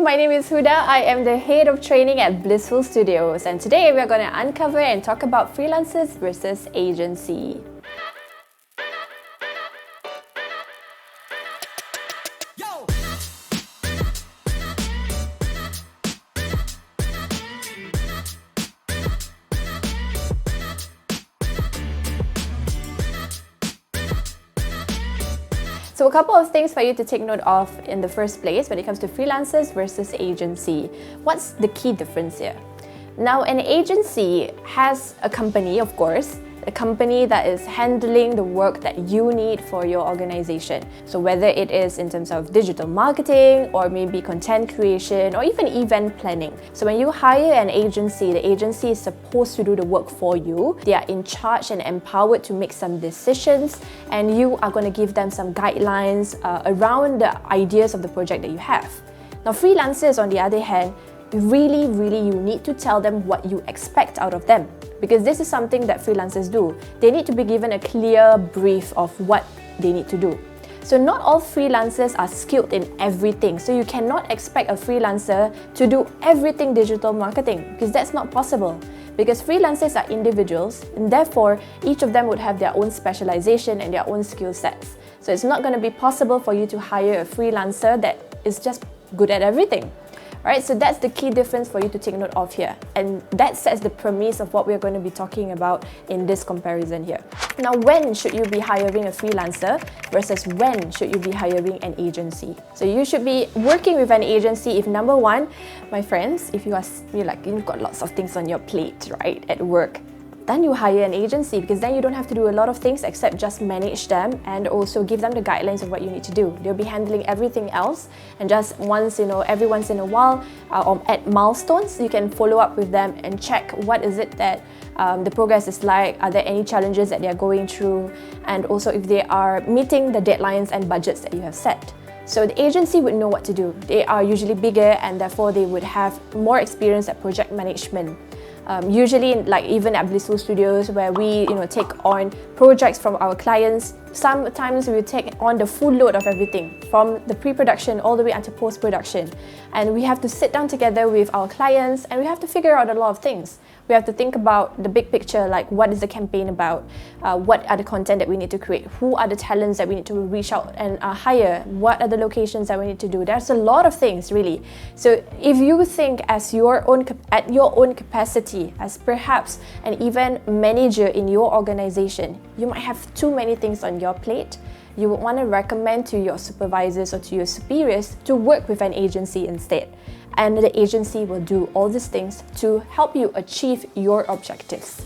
my name is Huda. I am the head of training at Blissful Studios, and today we are going to uncover and talk about freelancers versus agency. So a couple of things for you to take note of in the first place when it comes to freelancers versus agency. What's the key difference here? Now, an agency has a company, of course, a company that is handling the work that you need for your organization. So whether it is in terms of digital marketing or maybe content creation or even event planning. So when you hire an agency, the agency is supposed to do the work for you. They are in charge and empowered to make some decisions, and you are going to give them some guidelines around the ideas of the project that you have. Now, freelancers, on the other hand, really you need to tell them what you expect out of them, because this is something that freelancers do. They need to be given a clear brief of what they need to do. So not all freelancers are skilled in everything, so you cannot expect a freelancer to do everything digital marketing, because that's not possible. Because freelancers are individuals, and therefore each of them would have their own specialization and their own skill sets. So it's not going to be possible for you to hire a freelancer that is just good at everything. Right, so that's the key difference for you to take note of here, and that sets the premise of what we're going to be talking about in this comparison here. Now, when should you be hiring a freelancer versus when should you be hiring an agency? So you should be working with an agency if, number one, my friends, if you've got lots of things on your plate, right, at work, then you hire an agency, because then you don't have to do a lot of things except just manage them and also give them the guidelines of what you need to do. They'll be handling everything else, and just every once in a while or at milestones, you can follow up with them and check what is it that the progress is like, are there any challenges that they're going through, and also if they are meeting the deadlines and budgets that you have set. So the agency would know what to do. They are usually bigger, and therefore they would have more experience at project management. Usually, like even at Blissful Studios, where we take on projects from our clients, sometimes we take on the full load of everything from the pre-production all the way until post-production, and we have to sit down together with our clients and we have to figure out a lot of things. We have to think about the big picture, like what is the campaign about, what are the content that we need to create, who are the talents that we need to reach out and hire, what are the locations that we need to do. There's a lot of things, really. So if you think at your own capacity, as perhaps an event manager in your organization, you might have too many things on your plate. You would want to recommend to your supervisors or to your superiors to work with an agency instead. And the agency will do all these things to help you achieve your objectives.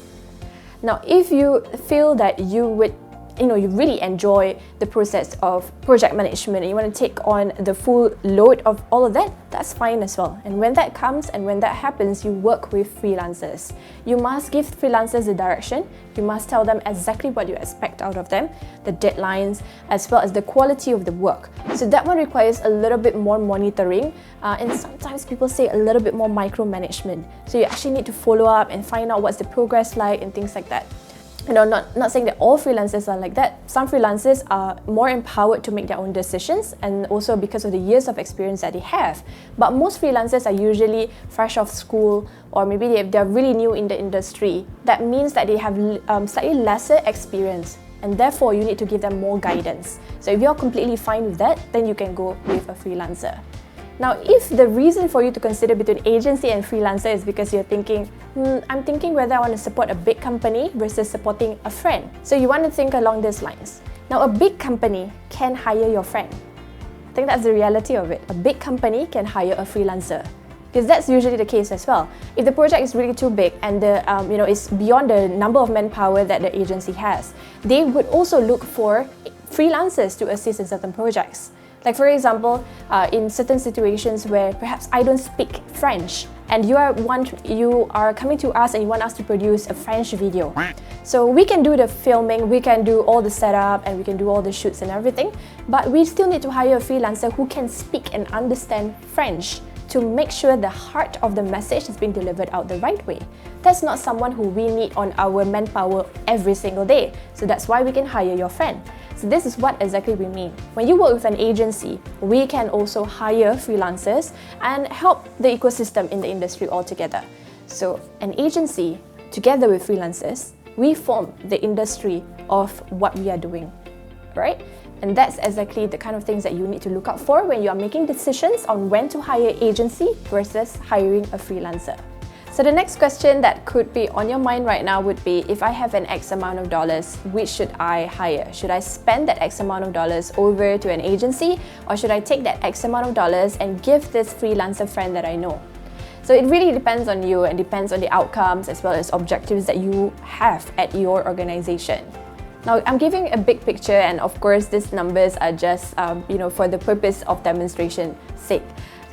Now, if you feel that you really enjoy the process of project management and you want to take on the full load of all of that, that's fine as well. And when that comes and when that happens, you work with freelancers. You must give freelancers the direction. You must tell them exactly what you expect out of them, the deadlines, as well as the quality of the work. So that one requires a little bit more monitoring, and sometimes people say a little bit more micromanagement. So you actually need to follow up and find out what's the progress like and things like that. Not saying that all freelancers are like that. Some freelancers are more empowered to make their own decisions, and also because of the years of experience that they have. But most freelancers are usually fresh off school, or maybe they're really new in the industry. That means that they have slightly lesser experience, and therefore you need to give them more guidance. So if you're completely fine with that, then you can go with a freelancer. Now, if the reason for you to consider between agency and freelancer is because you're thinking, I'm thinking whether I want to support a big company versus supporting a friend. So you want to think along these lines. Now, a big company can hire your friend. I think that's the reality of it. A big company can hire a freelancer, because that's usually the case as well. If the project is really too big and it's beyond the number of manpower that the agency has, they would also look for freelancers to assist in certain projects. Like, for example, in certain situations where perhaps I don't speak French, and you are coming to us and you want us to produce a French video. So we can do the filming, we can do all the setup, and we can do all the shoots and everything, but we still need to hire a freelancer who can speak and understand French to make sure the heart of the message is being delivered out the right way. That's not someone who we need on our manpower every single day. So that's why we can hire your friend. So So this is what exactly we mean. When you work with an agency, we can also hire freelancers and help the ecosystem in the industry altogether. So an agency, together with freelancers, we form the industry of what we are doing, right? And that's exactly the kind of things that you need to look out for when you are making decisions on when to hire agency versus hiring a freelancer. So the next question that could be on your mind right now would be, if I have an X amount of dollars, which should I hire? Should I spend that X amount of dollars over to an agency, or should I take that X amount of dollars and give this freelancer friend that I know? So it really depends on you and depends on the outcomes as well as objectives that you have at your organization. Now, I'm giving a big picture, and of course, these numbers are just for the purpose of demonstration sake.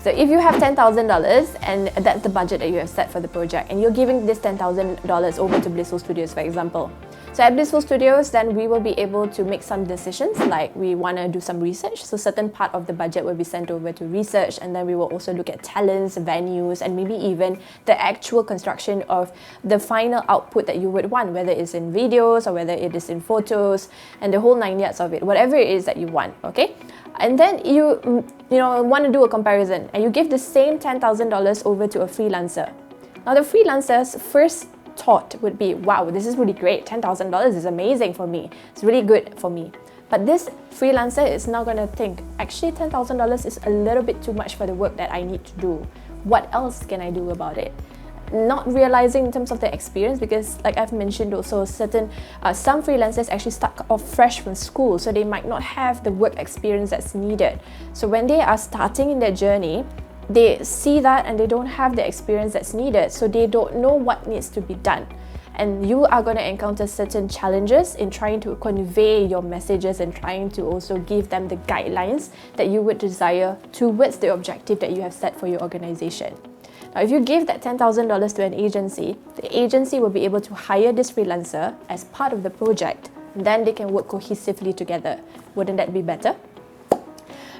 So if you have $10,000 and that's the budget that you have set for the project, and you're giving this $10,000 over to Blissful Studios, for example. So at Blissful Studios, then we will be able to make some decisions, like we want to do some research. So certain part of the budget will be sent over to research, and then we will also look at talents, venues, and maybe even the actual construction of the final output that you would want, whether it's in videos or whether it is in photos, and the whole 9 yards of it, whatever it is that you want, okay? And then you want to do a comparison, and you give the same $10,000 over to a freelancer. Now the freelancer's first thought would be, wow, this is really great, $10,000 is amazing for me, it's really good for me. But this freelancer is now going to think, actually $10,000 is a little bit too much for the work that I need to do. What else can I do about it? Not realizing in terms of the experience, because like I've mentioned also, some freelancers actually start off fresh from school, so they might not have the work experience that's needed. So when they are starting in their journey, they see that and they don't have the experience that's needed, so they don't know what needs to be done. And you are going to encounter certain challenges in trying to convey your messages and trying to also give them the guidelines that you would desire towards the objective that you have set for your organization. Now, if you give that $10,000 to an agency, the agency will be able to hire this freelancer as part of the project. Then they can work cohesively together. Wouldn't that be better?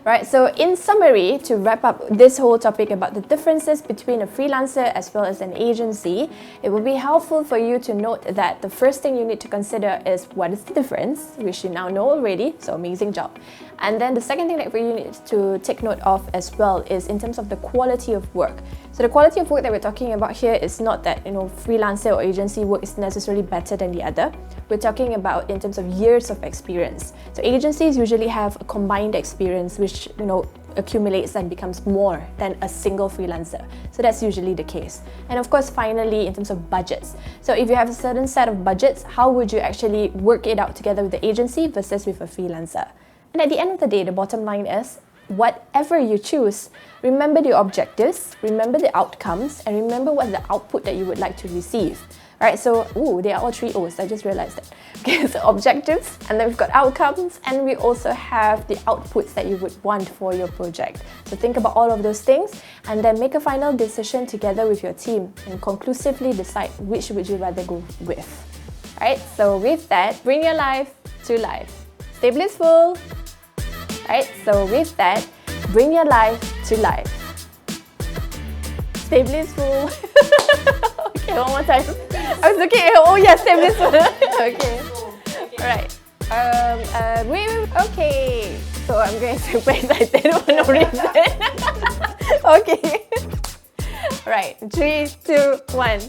Right, so in summary, to wrap up this whole topic about the differences between a freelancer as well as an agency, it will be helpful for you to note that the first thing you need to consider is what is the difference, which you now know already, so amazing job. And then the second thing that you need to take note of as well is in terms of the quality of work. So the quality of work that we're talking about here is not that freelancer or agency work is necessarily better than the other. We're talking about in terms of years of experience. So agencies usually have a combined experience which accumulates and becomes more than a single freelancer. So that's usually the case. And of course, finally, in terms of budgets. So if you have a certain set of budgets, how would you actually work it out together with the agency versus with a freelancer? And at the end of the day, the bottom line is, whatever you choose, remember the objectives, remember the outcomes, and remember what's the output that you would like to receive. Alright, so, they are all 3 O's, I just realized that. Okay, so objectives, and then we've got outcomes, and we also have the outputs that you would want for your project. So think about all of those things, and then make a final decision together with your team, and conclusively decide which would you rather go with. Alright, so with that, bring your life to life. Stay blissful! Alright, so with that, bring your life to life. Stay blissful! Okay, one more time. I was looking at stay blissful. Okay. Alright. Okay. So I'm going super excited for no reason. Okay. Alright, 3, 2, 1.